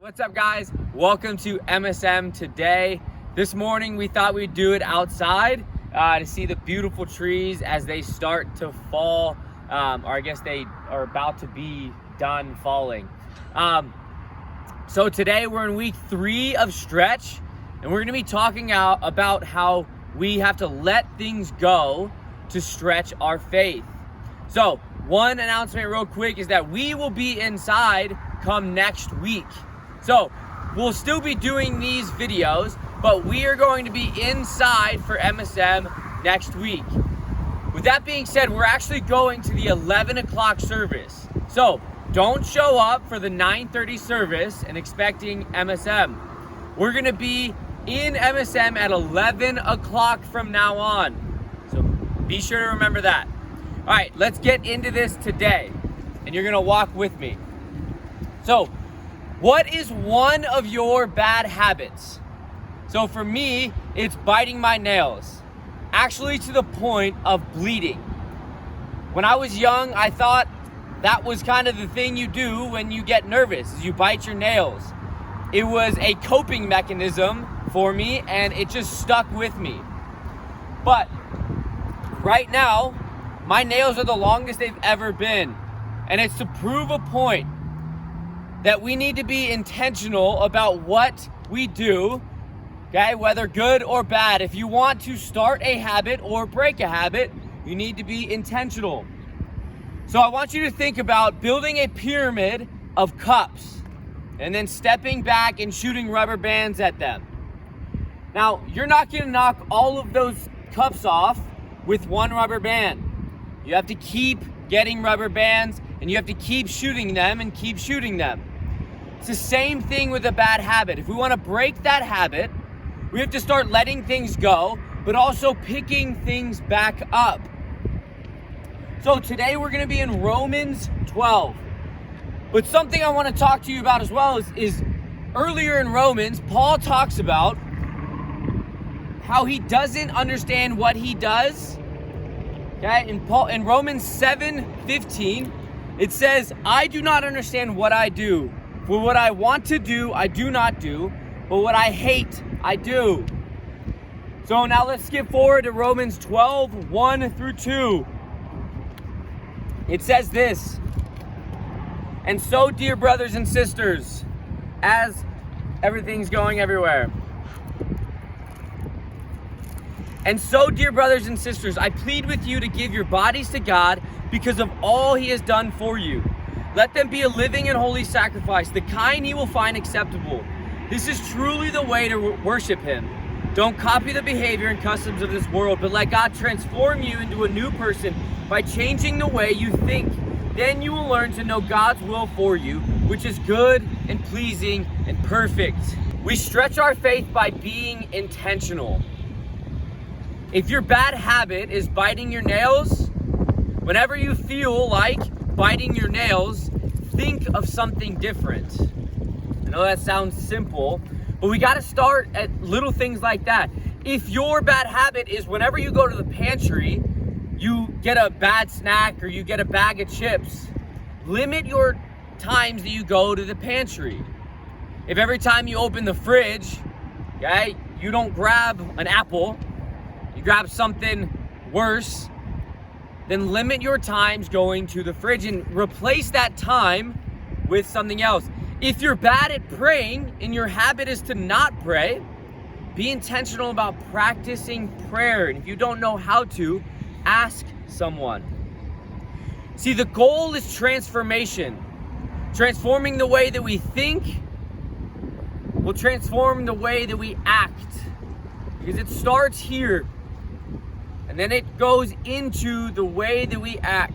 What's up, guys? Welcome to MSM today. This morning we thought we'd do it outside to see the beautiful trees as they start to fall, or I guess they are about to be done falling. So today we're in week 3 of Stretch, and we're going to be talking about how we have to let things go to stretch our faith. So one announcement real quick is that we will be inside come next week. So we'll still be doing these videos, but we are going to be inside for MSM next week. With that being said, we're actually going to the 11 o'clock service. So don't show up for the 9:30 service and expecting MSM. We're gonna be in MSM at 11 o'clock from now on. So be sure to remember that. All right, let's get into this today, and you're gonna walk with me. So, what is one of your bad habits? So for me, it's biting my nails, actually to the point of bleeding. When I was young, I thought that was kind of the thing you do when you get nervous, is you bite your nails. It was a coping mechanism for me, and it just stuck with me. But right now, my nails are the longest they've ever been, and it's to prove a point that we need to be intentional about what we do, okay, whether good or bad. If you want to start a habit or break a habit, you need to be intentional. So I want you to think about building a pyramid of cups and then stepping back and shooting rubber bands at them. Now, you're not gonna knock all of those cups off with one rubber band. You have to keep getting rubber bands, and you have to keep shooting them and keep shooting them. It's the same thing with a bad habit. If we want to break that habit, we have to start letting things go, but also picking things back up. So today we're going to be in Romans 12. But something I want to talk to you about as well is earlier in Romans, Paul talks about how he doesn't understand what he does. Okay, in Romans 7:15, it says, I do not understand what I do. For what I want to do, I do not do. But what I hate, I do. So now let's skip forward to Romans 12, 1 through 2. It says this. And so, dear brothers and sisters, as everything's going everywhere. And so, dear brothers and sisters, I plead with you to give your bodies to God because of all he has done for you. Let them be a living and holy sacrifice, the kind he will find acceptable. This is truly the way to worship him. Don't copy the behavior and customs of this world, but let God transform you into a new person by changing the way you think. Then you will learn to know God's will for you, which is good and pleasing and perfect. We stretch our faith by being intentional. If your bad habit is biting your nails, whenever you feel like biting your nails, think of something different. I know that sounds simple, but we got to start at little things like that. If your bad habit is whenever you go to the pantry, you get a bad snack or you get a bag of chips, limit your times that you go to the pantry. If every time you open the fridge, okay, you don't grab an apple, you grab something worse, then limit your times going to the fridge and replace that time with something else. If you're bad at praying and your habit is to not pray, be intentional about practicing prayer. And if you don't know how to, ask someone. See, the goal is transformation. Transforming the way that we think will transform the way that we act. Because it starts here. And then it goes into the way that we act.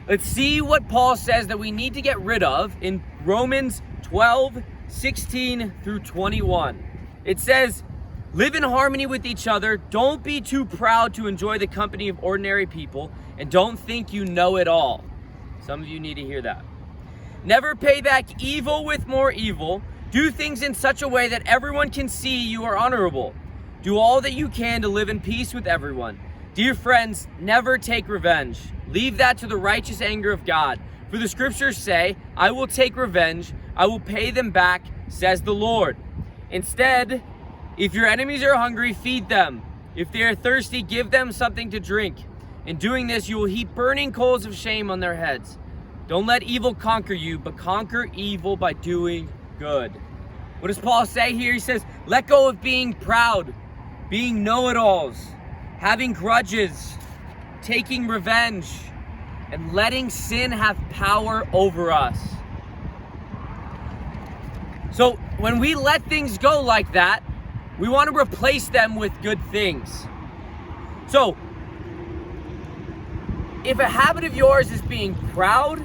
Let's see what Paul says that we need to get rid of in Romans 12, 16 through 21. It says, live in harmony with each other. Don't be too proud to enjoy the company of ordinary people. And don't think you know it all. Some of you need to hear that. Never pay back evil with more evil. Do things in such a way that everyone can see you are honorable. Do all that you can to live in peace with everyone. Dear friends, never take revenge. Leave that to the righteous anger of God. For the scriptures say, I will take revenge. I will pay them back, says the Lord. Instead, if your enemies are hungry, feed them. If they are thirsty, give them something to drink. In doing this, you will heap burning coals of shame on their heads. Don't let evil conquer you, but conquer evil by doing good. What does Paul say here? He says, let go of being proud, being know-it-alls, having grudges, taking revenge, and letting sin have power over us. So when we let things go like that, we want to replace them with good things. So if a habit of yours is being proud,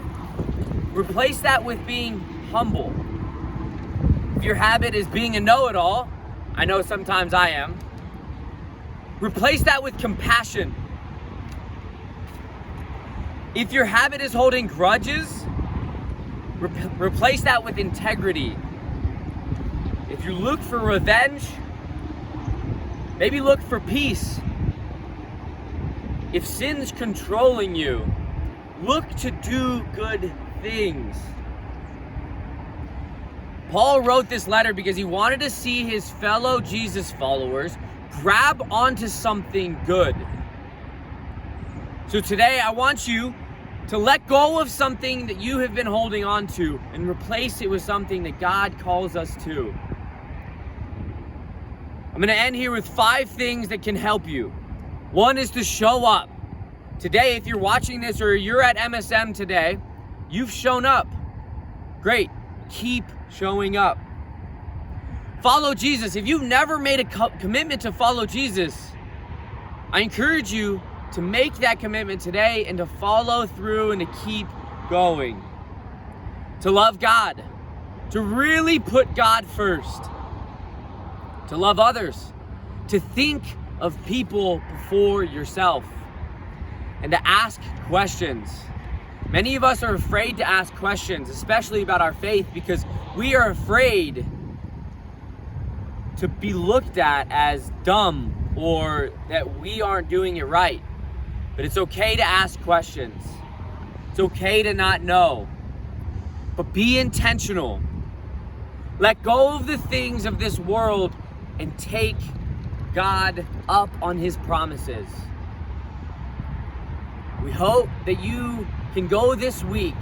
replace that with being humble. If your habit is being a know-it-all, I know sometimes I am, replace that with compassion. If your habit is holding grudges, replace that with integrity. If you look for revenge, maybe look for peace. If sin's controlling you, look to do good things. Paul wrote this letter because he wanted to see his fellow Jesus followers grab onto something good. So today I want you to let go of something that you have been holding on to and replace it with something that God calls us to. I'm going to end here with 5 things that can help you. One is to show up. Today, if you're watching this or you're at MSM today, you've shown up. Great. Keep showing up. Follow Jesus. If you've never made a commitment to follow Jesus, I encourage you to make that commitment today and to follow through and to keep going. To love God. To really put God first. To love others. To think of people before yourself. And to ask questions. Many of us are afraid to ask questions, especially about our faith, because we are afraid to be looked at as dumb or that we aren't doing it right. But it's okay to ask questions. It's okay to not know. But be intentional. Let go of the things of this world and take God up on his promises. We hope that you can go this week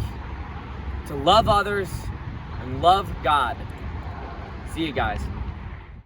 to love others and love God. See you guys.